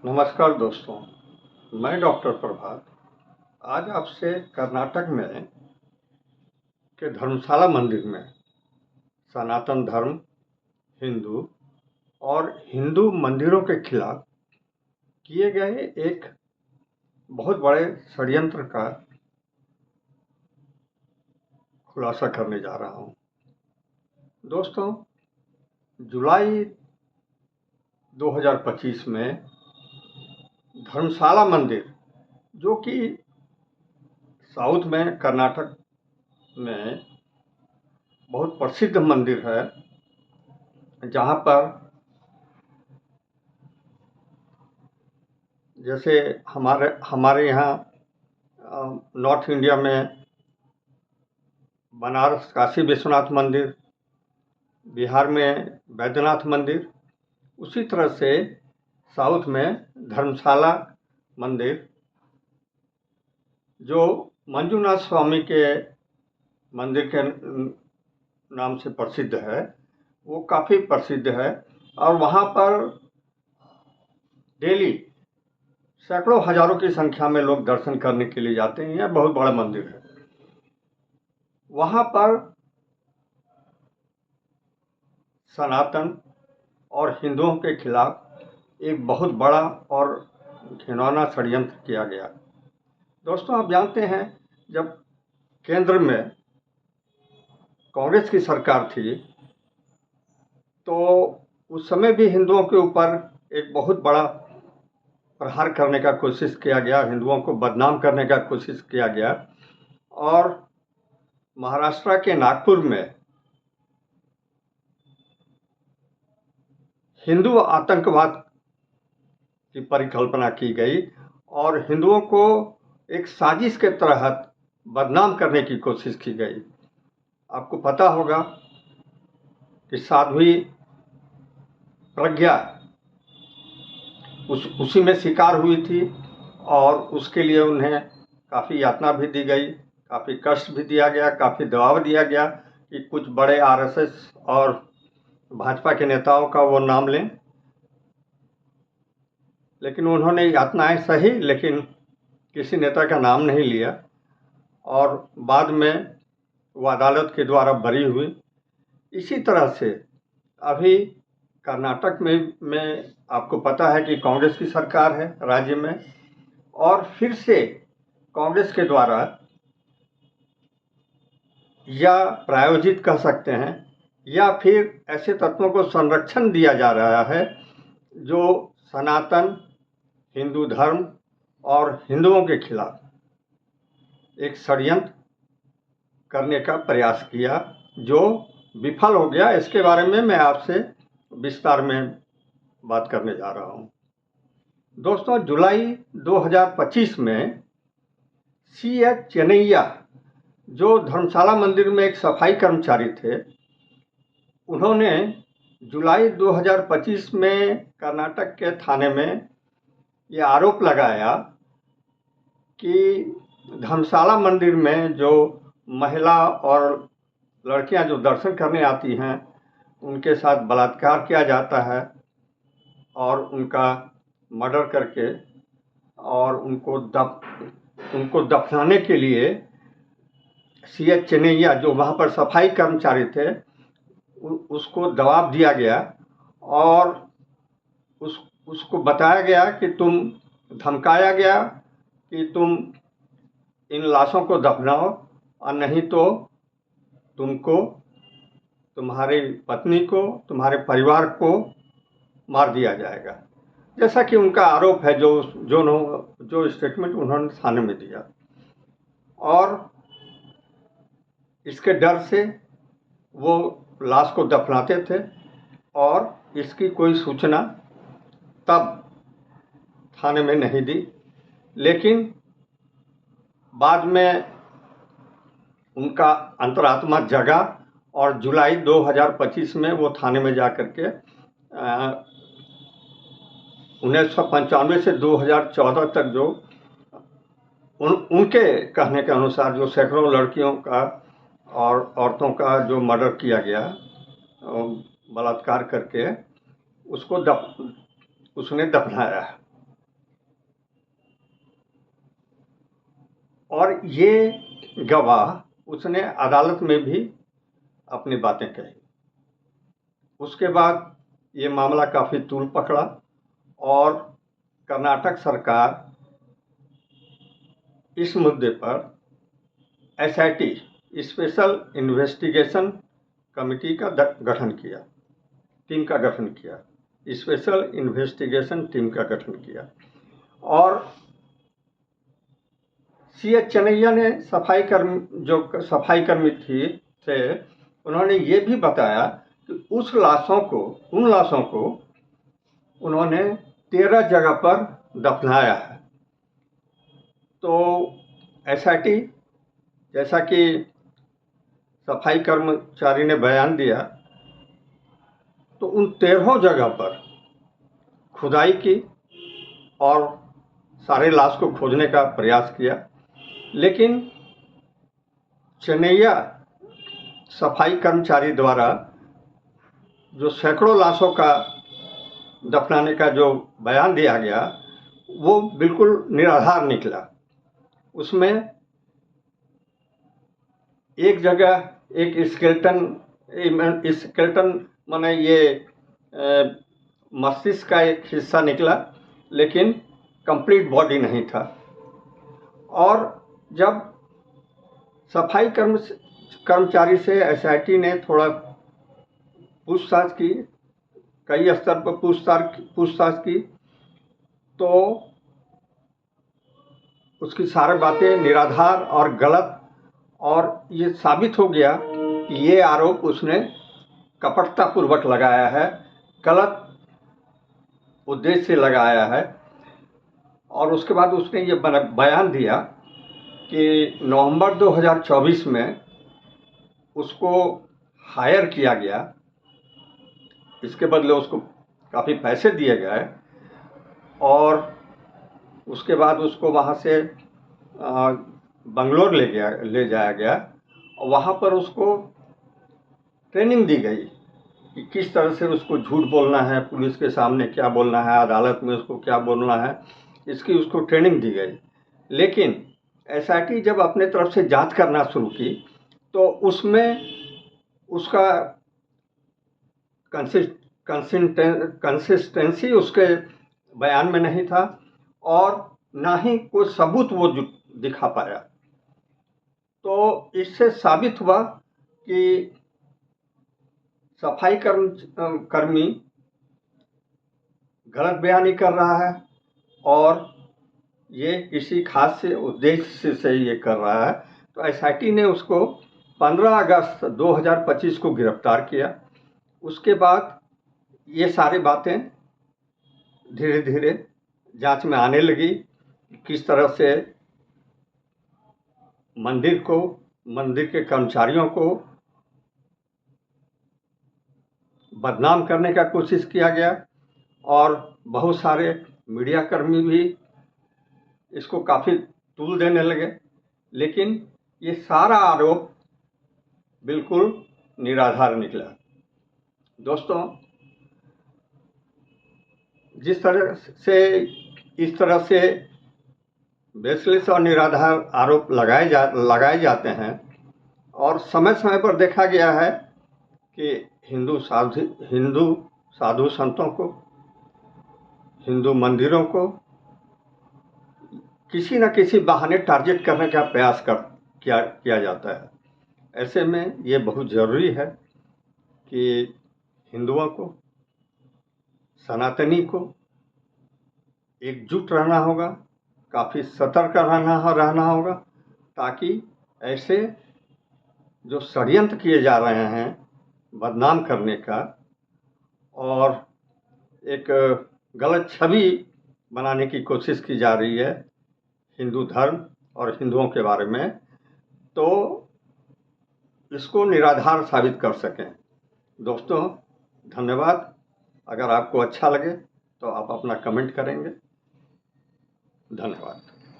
नमस्कार दोस्तों, मैं डॉक्टर प्रभात आज आपसे कर्नाटक में के धर्मशाला मंदिर में सनातन धर्म, हिंदू और हिंदू मंदिरों के खिलाफ किए गए एक बहुत बड़े षड्यंत्र का खुलासा करने जा रहा हूं। दोस्तों, जुलाई 2025 में धर्मशाला मंदिर, जो कि साउथ में कर्नाटक में बहुत प्रसिद्ध मंदिर है, जहाँ पर जैसे हमारे यहाँ नॉर्थ इंडिया में बनारस काशी विश्वनाथ मंदिर, बिहार में बैद्यनाथ मंदिर, उसी तरह से साउथ में धर्मशाला मंदिर, जो मंजुनाथ स्वामी के मंदिर के नाम से प्रसिद्ध है, वो काफ़ी प्रसिद्ध है। और वहाँ पर डेली सैकड़ों हजारों की संख्या में लोग दर्शन करने के लिए जाते हैं। यह बहुत बड़ा मंदिर है। वहाँ पर सनातन और हिंदुओं के खिलाफ एक बहुत बड़ा और घिनौना षड्यंत्र किया गया। दोस्तों, आप जानते हैं, जब केंद्र में कांग्रेस की सरकार थी, तो उस समय भी हिंदुओं के ऊपर एक बहुत बड़ा प्रहार करने का कोशिश किया गया, हिंदुओं को बदनाम करने का कोशिश किया गया। और महाराष्ट्र के नागपुर में हिंदू आतंकवाद की परिकल्पना की गई और हिंदुओं को एक साजिश के तहत बदनाम करने की कोशिश की गई। आपको पता होगा कि साध्वी प्रज्ञा उसी में शिकार हुई थी और उसके लिए उन्हें काफ़ी यातना भी दी गई, काफ़ी कष्ट भी दिया गया, काफ़ी दबाव दिया गया कि कुछ बड़े आरएसएस और भाजपा के नेताओं का वो नाम लें। लेकिन उन्होंने यातनाएं सही, लेकिन किसी नेता का नाम नहीं लिया और बाद में वो अदालत के द्वारा बरी हुई। इसी तरह से अभी कर्नाटक में आपको पता है कि कांग्रेस की सरकार है राज्य में, और फिर से कांग्रेस के द्वारा, या प्रायोजित कह सकते हैं, या फिर ऐसे तत्वों को संरक्षण दिया जा रहा है जो सनातन हिंदू धर्म और हिंदुओं के खिलाफ एक षड्यंत्र करने का प्रयास किया, जो विफल हो गया। इसके बारे में मैं आपसे विस्तार में बात करने जा रहा हूं। दोस्तों, जुलाई 2025 में C.H. चेन्नैया, जो धर्मशाला मंदिर में एक सफाई कर्मचारी थे, उन्होंने जुलाई 2025 में कर्नाटक के थाने में ये आरोप लगाया कि धर्मशाला मंदिर में जो महिला और लड़कियां जो दर्शन करने आती हैं, उनके साथ बलात्कार किया जाता है और उनका मर्डर करके और उनको दफनाने के लिए C.H. चेन्नैया, जो वहाँ पर सफाई कर्मचारी थे, उसको दबाव दिया गया और उसको बताया गया कि धमकाया गया कि तुम इन लाशों को दफनाओ और नहीं तो तुमको, तुम्हारी पत्नी को, तुम्हारे परिवार को मार दिया जाएगा। जैसा कि उनका आरोप है, जो स्टेटमेंट उन्होंने थाने में दिया। और इसके डर से वो लाश को दफनाते थे और इसकी कोई सूचना तब थाने में नहीं दी। लेकिन बाद में उनका अंतरात्मा जगा और जुलाई 2025 में वो थाने में जाकर के 1995 से 2014 तक जो उनके कहने के अनुसार जो सैकड़ों लड़कियों का और औरतों का जो मर्डर किया गया बलात्कार करके, उसने दफनाया है। और ये गवाह उसने अदालत में भी अपनी बातें कही। उसके बाद ये मामला काफ़ी तूल पकड़ा और कर्नाटक सरकार इस मुद्दे पर SIT स्पेशल इन्वेस्टिगेशन कमेटी का गठन किया, टीम का गठन किया, स्पेशल इन्वेस्टिगेशन टीम का गठन किया। और C.H. चन्नैया ने सफाई कर्मी थे, उन्होंने ये भी बताया कि उन लाशों को उन्होंने 13 जगह पर दफनाया है। तो SIT, जैसा कि सफाई कर्मचारी ने बयान दिया, तो उन 13 जगह पर खुदाई की और सारे लाश को खोजने का प्रयास किया, लेकिन चन्नैया सफाई कर्मचारी द्वारा जो सैकड़ों लाशों का दफनाने का जो बयान दिया गया वो बिल्कुल निराधार निकला। उसमें एक जगह एक स्केलेटन माने ये मस्तिष्क का एक हिस्सा निकला, लेकिन कंप्लीट बॉडी नहीं था। और जब सफाई कर्मचारी से SIT ने थोड़ा पूछताछ की, कई स्तर पर पूछताछ की, तो उसकी सारी बातें निराधार और गलत, और ये साबित हो गया कि ये आरोप उसने कपटतापूर्वक लगाया है, गलत उद्देश्य से लगाया है। और उसके बाद उसने ये बयान दिया कि नवंबर 2024 में उसको हायर किया गया, इसके बदले उसको काफ़ी पैसे दिए गए, और उसके बाद उसको वहाँ से बंगलोर ले जाया गया और वहाँ पर उसको ट्रेनिंग दी गई कि किस तरह से उसको झूठ बोलना है, पुलिस के सामने क्या बोलना है, अदालत में उसको क्या बोलना है, इसकी उसको ट्रेनिंग दी गई। लेकिन SIT जब अपने तरफ से जांच करना शुरू की तो उसमें उसका कंसिस्टेंसी उसके बयान में नहीं था, और ना ही कोई सबूत वो दिखा पाया। तो इससे साबित हुआ कि सफाई कर्मी गलत बयानी कर रहा है, और ये किसी खास से उद्देश्य से ये कर रहा है। तो SIT ने उसको 15 अगस्त 2025 को गिरफ्तार किया। उसके बाद ये सारी बातें धीरे धीरे जांच में आने लगी, किस तरह से मंदिर के कर्मचारियों को बदनाम करने का कोशिश किया गया, और बहुत सारे मीडिया कर्मी भी इसको काफ़ी तूल देने लगे। लेकिन ये सारा आरोप बिल्कुल निराधार निकला। दोस्तों, इस तरह से बेसलेस और निराधार आरोप लगाए जाते हैं, और समय समय पर देखा गया है कि हिंदू साधु संतों को, हिंदू मंदिरों को किसी न किसी बहाने टारगेट करने का प्रयास किया जाता है। ऐसे में ये बहुत ज़रूरी है कि हिंदुओं को, सनातनी को एकजुट रहना होगा, काफ़ी सतर्क रहना होगा, ताकि ऐसे जो षड्यंत्र किए जा रहे हैं बदनाम करने का और एक गलत छवि बनाने की कोशिश की जा रही है हिंदू धर्म और हिंदुओं के बारे में, तो इसको निराधार साबित कर सकें। दोस्तों, धन्यवाद। अगर आपको अच्छा लगे तो आप अपना कमेंट करेंगे। धन्यवाद।